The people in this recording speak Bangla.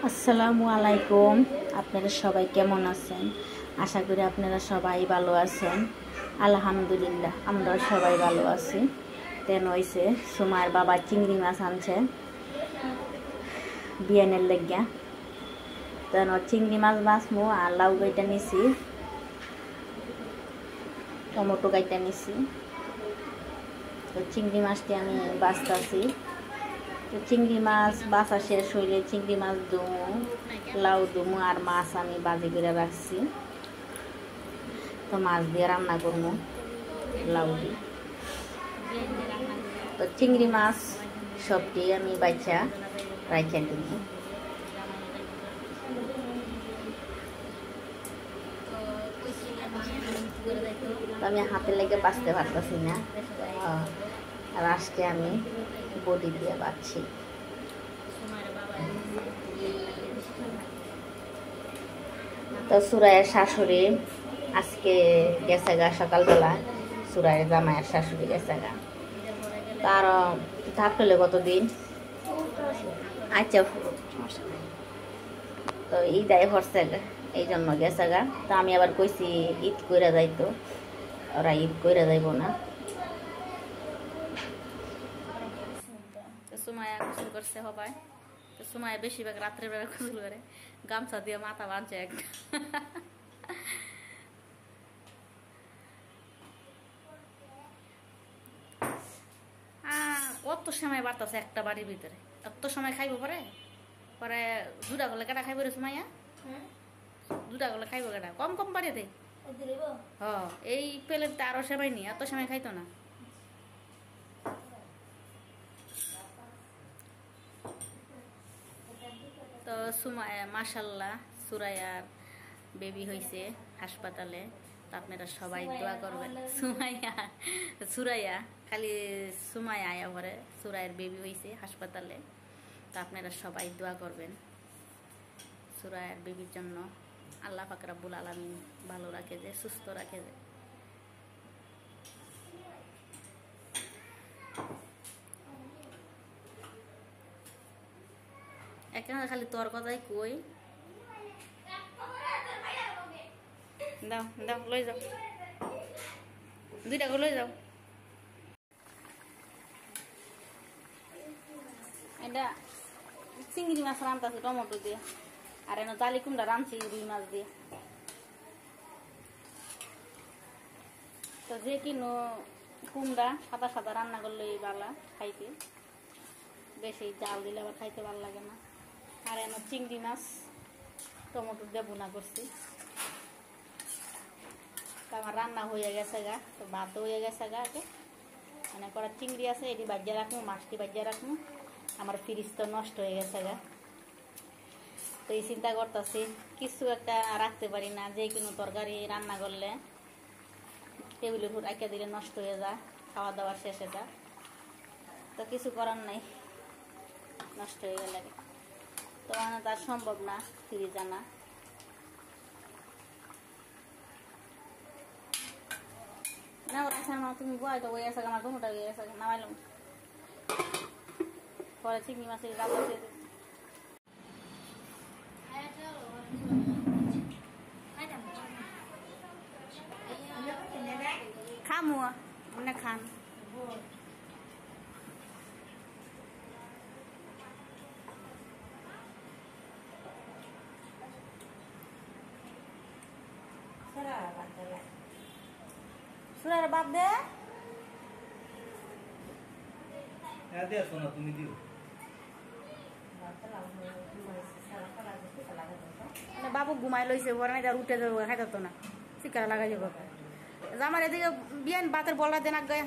আসসালামু আলাইকুম। আপনারা সবাই কেমন আছেন? আশা করি আপনারা সবাই ভালো আছেন। আলহামদুলিল্লাহ আমরা সবাই ভালো আছি। তেন হয়েছে সুমার বাবা চিংড়ি মাছ আনছে বিয়ানের লেগিয়া। তেন চিংড়ি মাছ বাঁচমু আর লাউ গাইটা নিছি, টমেটো গাইটা নিছি। তো চিংড়ি মাছটি আমি বাঁচতেছি। তো চিংড়ি মাছ বাছা শেষ হইলে চিংড়ি মাছ দুমু, লাউ দুমু আর মাছ আমি বাজি করে রাখছি। তো মাছ দিয়ে রান্না করবো, লাউ দিয়ে। তো চিংড়ি মাছ সবটি আমি বাচ্চা রাখা দিব। তো আমি হাতে লেগে বাঁচতে পারতেছি না, আর আজকে আমি বডি দিয়ে বাঁচছি। তো সুরায়ের শাশুড়ি আজকে গেছে গা, সকালবেলা সুরায়ের জামাইয়ের শাশুড়ি গেছে গা। তার থাকলে কতদিন আচ্ছা, তো ঈদাই হচ্ছে গা, এই জন্য গেছে গা। তো আমি আবার কইছি ঈদ কইরা যাইতো, ওরা ঈদ কইরা যাইব না। সুমায়া গোসল করছে সবাই। তো সুমায়া বেশিরভাগ রাত্রেবেলা গোসল করে, গামছা দিয়ে মাথা বাঁধছে একটা। কত সময় বাড়তেছে একটা বাড়ির ভিতরে, এত সময় খাইব পরে পরে দুটা গলে কেটা খাইব রে সুমাইয়া? দুটা গলে খাইব কেটা? কম কম বাড়িয়ে দে। এই প্লেটটা আরো সময় নি, এত সময় খাইতো না। তো সুমায়া মাশাল্লাহ সুরাইয়ার বেবি হয়েছে হাসপাতালে। তো আপনারা সবাই দোয়া করবেন। সুরাইয়া খালি সুমায়া আয়া পরে সুরাইয়ের বেবি হয়েছে হাসপাতালে। তো আপনারা সবাই দোয়া করবেন সুরাইয়ার বেবির জন্য। আল্লাহ পাক রব্বুল আলামিন ভালো রাখে যে, সুস্থ রাখে যে। এখানে খালি তোর কথাই কই। দাও দাও, লই যাও, দুইটা করে লই যাও। এটা চিংড়ি মাছ রান্তাছে টমেটো দিয়ে, আর এনে জালি কুমড়া রাঁধছি রুই মাছ দিয়ে। তো যে কিনো কুমড়া সাদা সাদা রান্না করলে ভালো খাইতে, বেশি জাল দিলে আবার খাইতে ভালো লাগে না। আর এনে চিংড়ি মাছ টমেটো দিয়ে ভুনা করছি। তো আমার রান্না হয়ে গেছে গা, তো ভাতও হয়ে গেছে গা। মানে করা চিংড়ি আছে, এটি বাজিয়ে রাখবো, মাছটি বাজিয়ে রাখবো। আমার ফ্রিজ তো নষ্ট হয়ে গেছে গা। তো এই চিন্তা করতেছি কিছু একটা রাখতে পারি না, যে কোনো তরকারি রান্না করলে টেবিলের উপর রাখিয়া দিলে নষ্ট হয়ে যায়, খাওয়া দাওয়া শেষে যায়। তো কিছু করার নাই, নষ্ট হয়ে গেলে তো মানে তার সম্ভব না ফ্রিজ আনা। না ওরা না, তুমি বয় তো ওই আছে আমার কোনোটা হয়ে গেছে, নামাইলাম পরে চিংড়ি মাছের রান্না দিয়ে দেবো। খামু না খান সুরার বাদ দে। তুমি দিও বাবু ঘুমাই লইছে, ওরা নাই উঠে যাবো, খাইতে না, চিকারা লাগাই যাবো। আমার এদিকে বিয়ান বাতের বলা দেন আগে